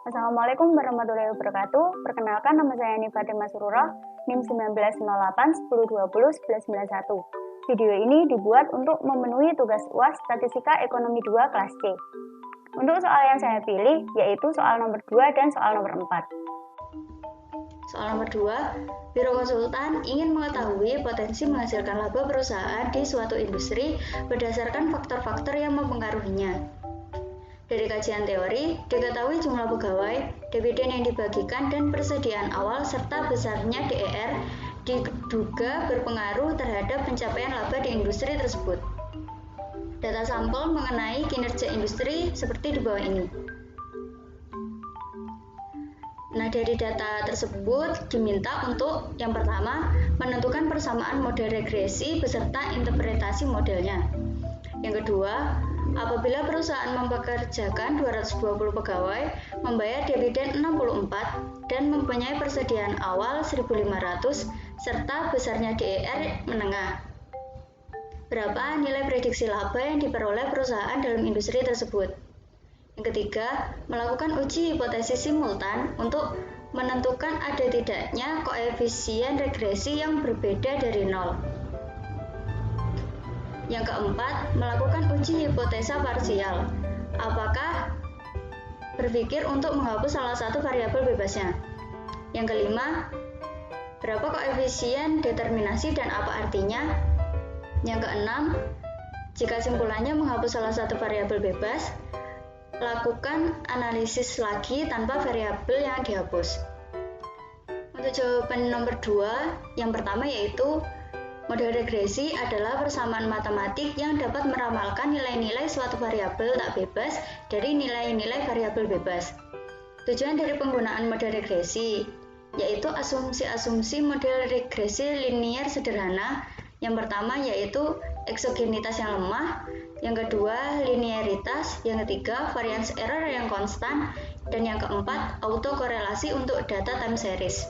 Assalamualaikum warahmatullahi wabarakatuh. Perkenalkan, nama saya Nifa Fatimah Sururah, NIM 1908 1020 1191. Video ini dibuat untuk memenuhi tugas UAS Statistika Ekonomi 2 kelas C. Untuk soal yang saya pilih yaitu soal nomor 2 dan soal nomor 4. Soal nomor 2, Biro Konsultan ingin mengetahui potensi menghasilkan laba perusahaan di suatu industri berdasarkan faktor-faktor yang mempengaruhinya. Dari kajian teori, diketahui jumlah pegawai, dividen yang dibagikan, dan persediaan awal serta besarnya DER diduga berpengaruh terhadap pencapaian laba di industri tersebut. Data sampel mengenai kinerja industri seperti di bawah ini. Nah, dari data tersebut diminta untuk yang pertama, menentukan persamaan model regresi beserta interpretasi modelnya. Yang kedua, apabila perusahaan mempekerjakan 220 pegawai, membayar dividen 64, dan mempunyai persediaan awal 1.500, serta besarnya DER menengah. Berapa nilai prediksi laba yang diperoleh perusahaan dalam industri tersebut? Yang ketiga, melakukan uji hipotesis simultan untuk menentukan ada tidaknya koefisien regresi yang berbeda dari 0. Yang keempat, melakukan uji hipotesa parsial. Apakah berpikir untuk menghapus salah satu variabel bebasnya? Yang kelima, berapa koefisien determinasi dan apa artinya? Yang keenam, jika simpulannya menghapus salah satu variabel bebas, lakukan analisis lagi tanpa variabel yang dihapus. Untuk jawaban nomor 2, yang pertama yaitu model regresi adalah persamaan matematik yang dapat meramalkan nilai-nilai suatu variabel tak bebas dari nilai-nilai variabel bebas. Tujuan dari penggunaan model regresi yaitu asumsi-asumsi model regresi linier sederhana. Yang pertama yaitu eksogenitas yang lemah, yang kedua linearitas, yang ketiga variance error yang konstan, dan yang keempat autokorelasi untuk data time series.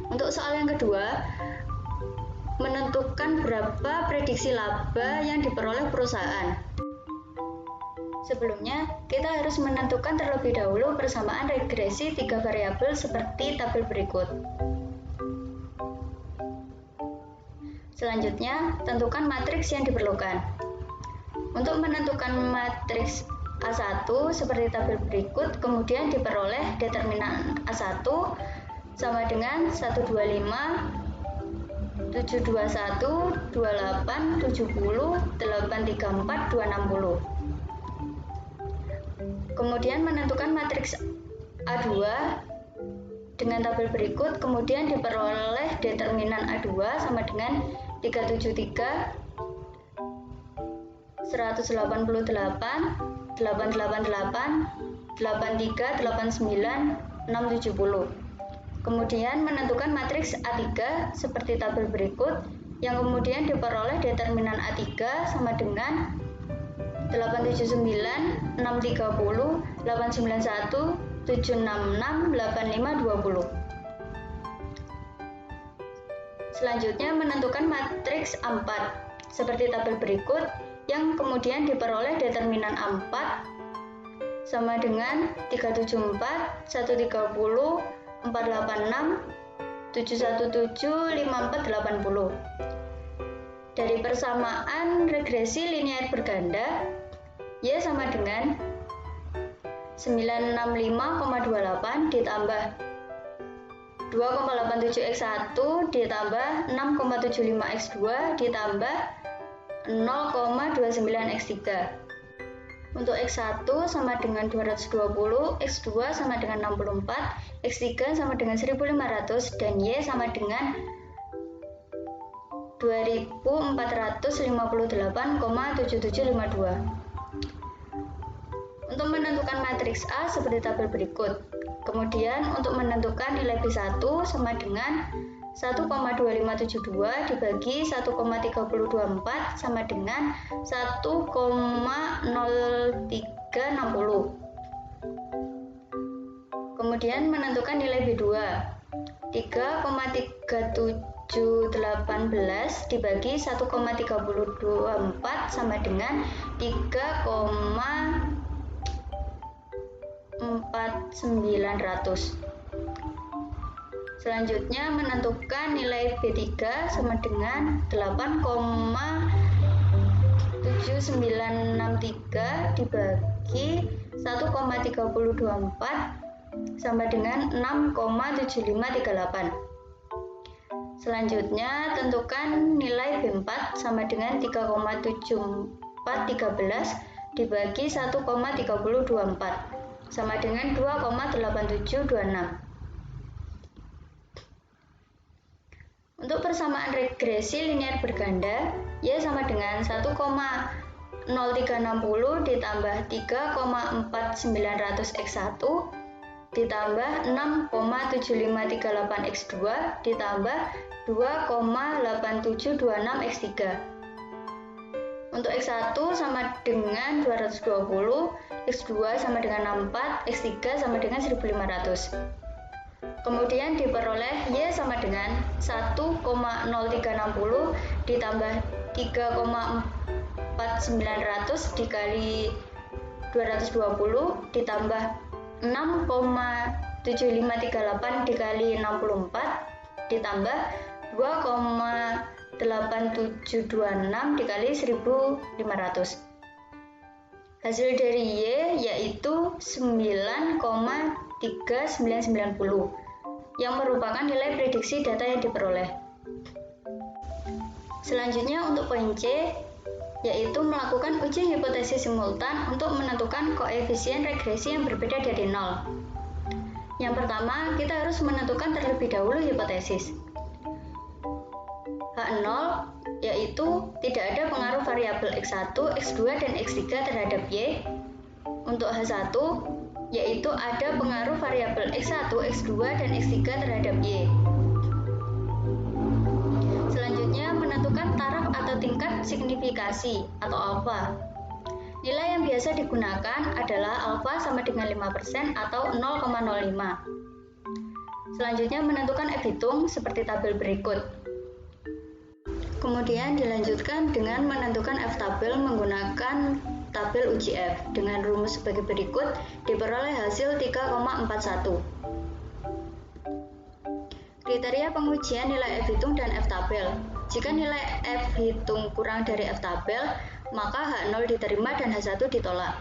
Untuk soal yang kedua, menentukan berapa prediksi laba yang diperoleh perusahaan. Sebelumnya, kita harus menentukan terlebih dahulu persamaan regresi 3 variabel seperti tabel berikut. Selanjutnya, tentukan matriks yang diperlukan. Untuk menentukan matriks A1 seperti tabel berikut, kemudian diperoleh determinan A1 sama dengan 125, 721, 28, 70, 834, 260. Kemudian menentukan matriks A2 dengan tabel berikut, kemudian diperoleh determinan A2 sama dengan 373, 188, 888, 83, 89, 670. Kemudian menentukan matriks A3 seperti tabel berikut, yang kemudian diperoleh determinan A3 sama dengan 879, 630, 891, 766, 85, 20. Selanjutnya menentukan matriks A4 seperti tabel berikut, yang kemudian diperoleh determinan A4 sama dengan 374, 130, 486, 717, 54, 80. Dari persamaan regresi linear berganda, Y sama dengan 965,28 ditambah 2,87x1 ditambah 6,75x2 ditambah 0,29x3. Untuk X1 sama dengan 220, X2 sama dengan 64, X3 sama dengan 1500, dan Y sama dengan 2458,7752. Untuk menentukan matriks A seperti tabel berikut. Kemudian untuk menentukan nilai B1 sama dengan 1,2572 dibagi 1,3024 sama dengan 1,0360. Kemudian menentukan nilai B2. 3,3718 dibagi 1,3024 sama dengan 3,4 2,4900. Selanjutnya menentukan nilai B3 sama dengan 8,7963 dibagi 1,3024 sama dengan 6,7538. Selanjutnya tentukan nilai B4 sama dengan 3,7413 dibagi 1,3024 sama dengan 2,8726. Untuk persamaan regresi linear berganda, Y sama dengan 1,0360 ditambah 3,4900x1 ditambah 6,7538x2 ditambah 2,8726x3. Untuk X1 sama dengan 220, X2 sama dengan 64, X3 sama dengan 1500. Kemudian diperoleh Y sama dengan 1,0360 ditambah 3,4900 dikali 220 ditambah 6,7538 dikali 64 ditambah 2,8726 dikali 1500. Hasil dari Y yaitu 9,3990 yang merupakan nilai prediksi data yang diperoleh. Selanjutnya untuk poin C, yaitu melakukan uji hipotesis simultan untuk menentukan koefisien regresi yang berbeda dari 0. Yang pertama, kita harus menentukan terlebih dahulu hipotesis. H0 yaitu tidak ada pengaruh variabel X1, X2, dan X3 terhadap Y. Untuk H1 yaitu ada pengaruh variabel X1, X2, dan X3 terhadap Y. Selanjutnya menentukan taraf atau tingkat signifikasi atau alfa. Nilai yang biasa digunakan adalah alfa sama dengan 5% atau 0,05. Selanjutnya menentukan F hitung seperti tabel berikut. Kemudian dilanjutkan dengan menentukan F tabel menggunakan tabel uji F dengan rumus sebagai berikut, diperoleh hasil 3,41. Kriteria pengujian nilai F hitung dan F tabel. Jika nilai F hitung kurang dari F tabel, maka H0 diterima dan H1 ditolak.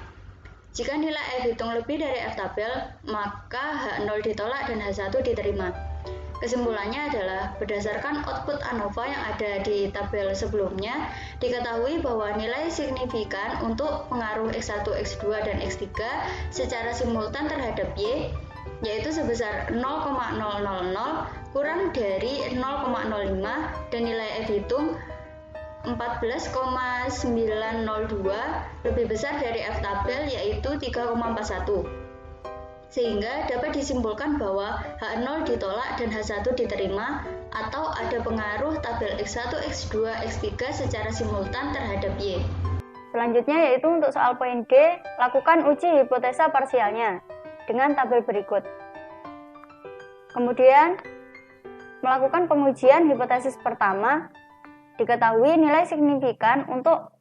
Jika nilai F hitung lebih dari F tabel, maka H0 ditolak dan H1 diterima. Kesimpulannya adalah berdasarkan output ANOVA yang ada di tabel sebelumnya, diketahui bahwa nilai signifikan untuk pengaruh X1, X2, dan X3 secara simultan terhadap Y yaitu sebesar 0,000 kurang dari 0,05 dan nilai F hitung 14,902 lebih besar dari F tabel yaitu 3,41. Sehingga dapat disimpulkan bahwa H0 ditolak dan H1 diterima atau ada pengaruh tabel X1, X2, X3 secara simultan terhadap Y. Selanjutnya yaitu untuk soal poin D, lakukan uji hipotesa parsialnya dengan tabel berikut. Kemudian, melakukan pengujian hipotesis pertama, diketahui nilai signifikan untuk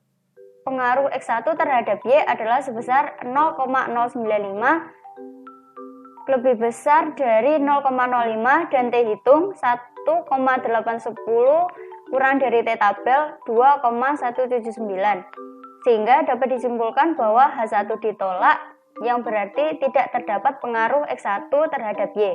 pengaruh X1 terhadap Y adalah sebesar 0,095 lebih besar dari 0,05 dan T hitung 1,810 kurang dari T tabel 2,179 sehingga dapat disimpulkan bahwa H1 ditolak yang berarti tidak terdapat pengaruh X1 terhadap Y.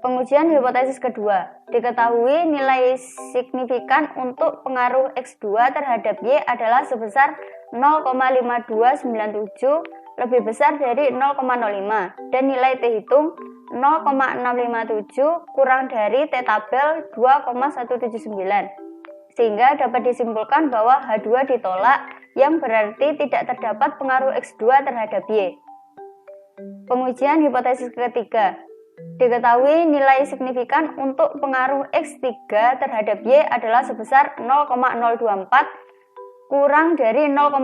Pengujian hipotesis kedua, diketahui nilai signifikan untuk pengaruh X2 terhadap Y adalah sebesar 0,5297 lebih besar dari 0,05 dan nilai T hitung 0,657 kurang dari T tabel 2,179 sehingga dapat disimpulkan bahwa H2 ditolak yang berarti tidak terdapat pengaruh X2 terhadap Y. Pengujian hipotesis ketiga, diketahui nilai signifikan untuk pengaruh X3 terhadap Y adalah sebesar 0,024 kurang dari 0,05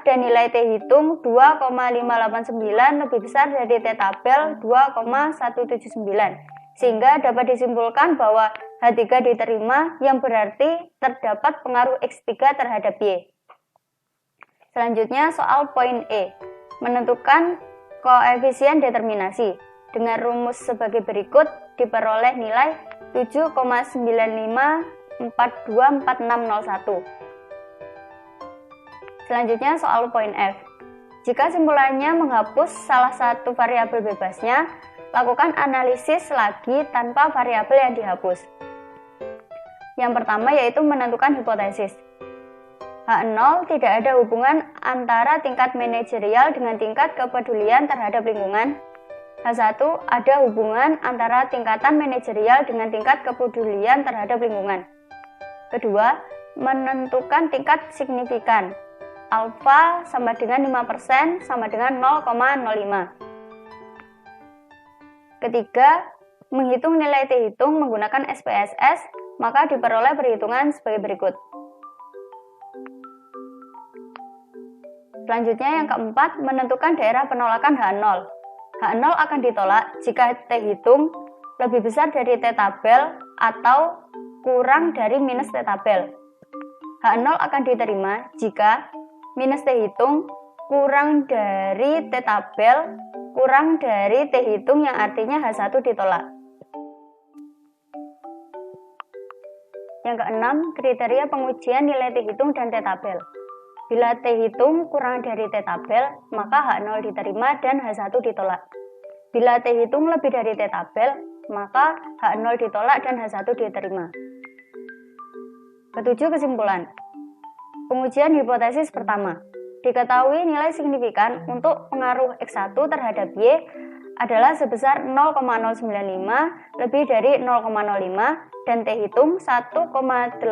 dan nilai T hitung 2,589 lebih besar dari T tabel 2,179 sehingga dapat disimpulkan bahwa H3 diterima yang berarti terdapat pengaruh X3 terhadap Y. Selanjutnya soal poin E. menentukan koefisien determinasi. Dengan rumus sebagai berikut diperoleh nilai 7,95424601. Selanjutnya soal poin F. Jika simpulannya menghapus salah satu variabel bebasnya, lakukan analisis lagi tanpa variabel yang dihapus. Yang pertama yaitu menentukan hipotesis. H0 tidak ada hubungan antara tingkat manajerial dengan tingkat kepedulian terhadap lingkungan. H1 ada hubungan antara tingkatan manajerial dengan tingkat kepedulian terhadap lingkungan. Kedua, menentukan tingkat signifikan. Alfa sama dengan 5% sama dengan 0,05. Ketiga, menghitung nilai T hitung menggunakan SPSS, maka diperoleh perhitungan sebagai berikut. Selanjutnya yang keempat, menentukan daerah penolakan H0. H0 akan ditolak jika T hitung lebih besar dari T tabel atau kurang dari minus T tabel. H0 akan diterima jika minus T hitung kurang dari T tabel kurang dari T hitung yang artinya H1 ditolak. Yang keenam, kriteria pengujian nilai T hitung dan T tabel. Bila T hitung kurang dari T tabel, maka H0 diterima dan H1 ditolak. Bila T hitung lebih dari T tabel, maka H0 ditolak dan H1 diterima. Ketujuh, kesimpulan. Pengujian hipotesis pertama. Diketahui nilai signifikan untuk pengaruh X1 terhadap Y adalah sebesar 0,095 lebih dari 0,05 dan T hitung 1,810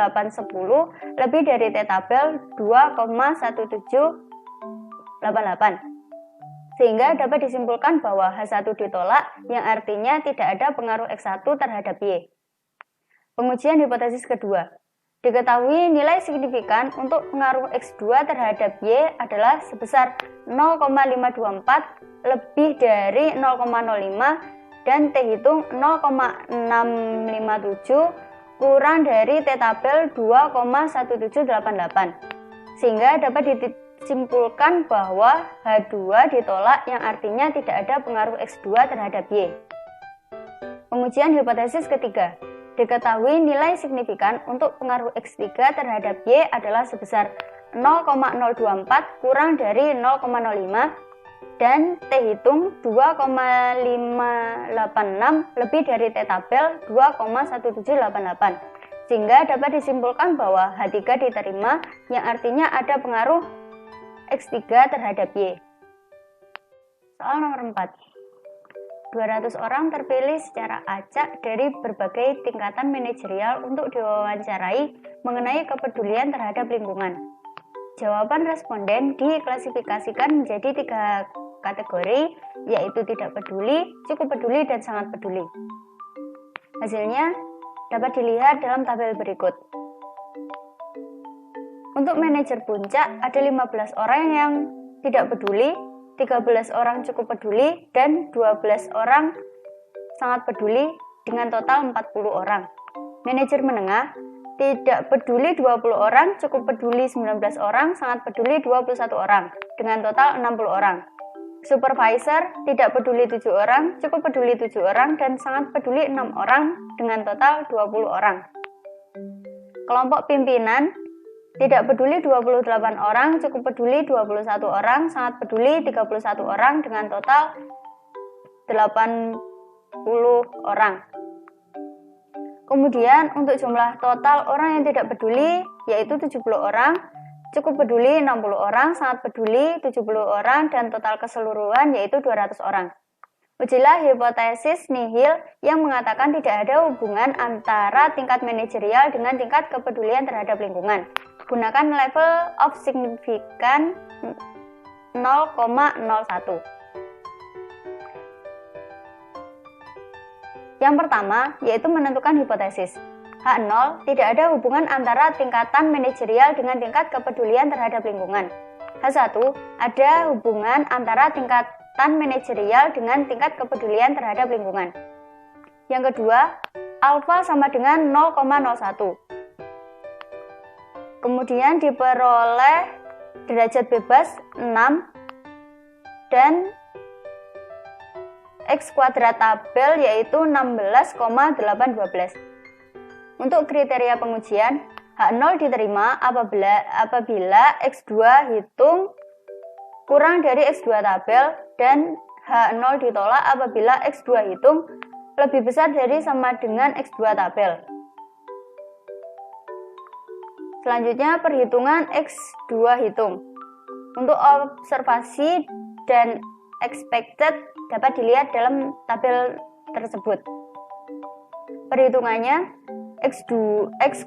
lebih dari T tabel 2,1788. Sehingga dapat disimpulkan bahwa H1 ditolak yang artinya tidak ada pengaruh X1 terhadap Y. Pengujian hipotesis kedua. Diketahui nilai signifikan untuk pengaruh X2 terhadap Y adalah sebesar 0,524 lebih dari 0,05 dan T hitung 0,657 kurang dari T tabel 2,1788. Sehingga dapat disimpulkan bahwa H2 ditolak yang artinya tidak ada pengaruh X2 terhadap Y. Pengujian hipotesis ketiga. Diketahui nilai signifikan untuk pengaruh X3 terhadap Y adalah sebesar 0,024 kurang dari 0,05 dan T hitung 2,586 lebih dari T tabel 2,1788. Sehingga dapat disimpulkan bahwa H3 diterima yang artinya ada pengaruh X3 terhadap Y. Soal nomor 4. 200 orang terpilih secara acak dari berbagai tingkatan manajerial untuk diwawancarai mengenai kepedulian terhadap lingkungan. Jawaban responden diklasifikasikan menjadi 3 kategori, yaitu tidak peduli, cukup peduli, dan sangat peduli. Hasilnya dapat dilihat dalam tabel berikut. Untuk manajer puncak ada 15 orang yang tidak peduli, 13 orang cukup peduli, dan 12 orang sangat peduli dengan total 40 orang. Manajer menengah, tidak peduli 20 orang, cukup peduli 19 orang, sangat peduli 21 orang, dengan total 60 orang. Supervisor, tidak peduli 7 orang, cukup peduli 7 orang, dan sangat peduli 6 orang, dengan total 20 orang. Kelompok pimpinan, tidak peduli 28 orang, cukup peduli 21 orang, sangat peduli 31 orang dengan total 80 orang. Kemudian untuk jumlah total orang yang tidak peduli yaitu 70 orang, cukup peduli 60 orang, sangat peduli 70 orang dan total keseluruhan yaitu 200 orang. Ujilah hipotesis nihil yang mengatakan tidak ada hubungan antara tingkat manajerial dengan tingkat kepedulian terhadap lingkungan. Gunakan level of significance 0,01. Yang pertama, yaitu menentukan hipotesis. H0 tidak ada hubungan antara tingkatan manajerial dengan tingkat kepedulian terhadap lingkungan. H1 ada hubungan antara tingkatan manajerial dengan tingkat kepedulian terhadap lingkungan. Yang kedua, alfa sama dengan 0,01. Kemudian diperoleh derajat bebas 6 dan X kuadrat tabel yaitu 16,812. Untuk kriteria pengujian, H0 diterima apabila X2 hitung kurang dari X2 tabel dan H0 ditolak apabila X2 hitung lebih besar dari sama dengan X2 tabel. Selanjutnya perhitungan X2 hitung. Untuk observasi dan expected dapat dilihat dalam tabel tersebut. Perhitungannya X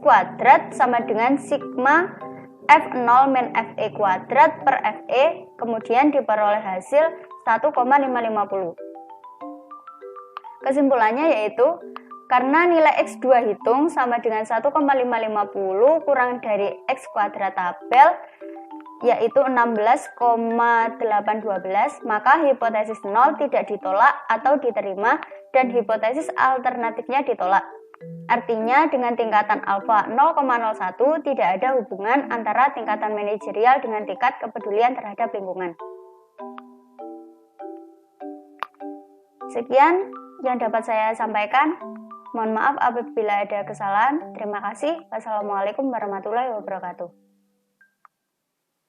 kuadrat sama dengan sigma F0 min FE kuadrat per FE, kemudian diperoleh hasil 1,550. Kesimpulannya yaitu, karena nilai X2 hitung sama dengan 1,550 kurang dari X kuadrat tabel, yaitu 16,812, maka hipotesis 0 tidak ditolak atau diterima dan hipotesis alternatifnya ditolak. Artinya dengan tingkatan alfa 0,01 tidak ada hubungan antara tingkatan manajerial dengan tingkat kepedulian terhadap lingkungan. Sekian yang dapat saya sampaikan. Mohon maaf apabila ada kesalahan. Terima kasih. Wassalamualaikum warahmatullahi wabarakatuh.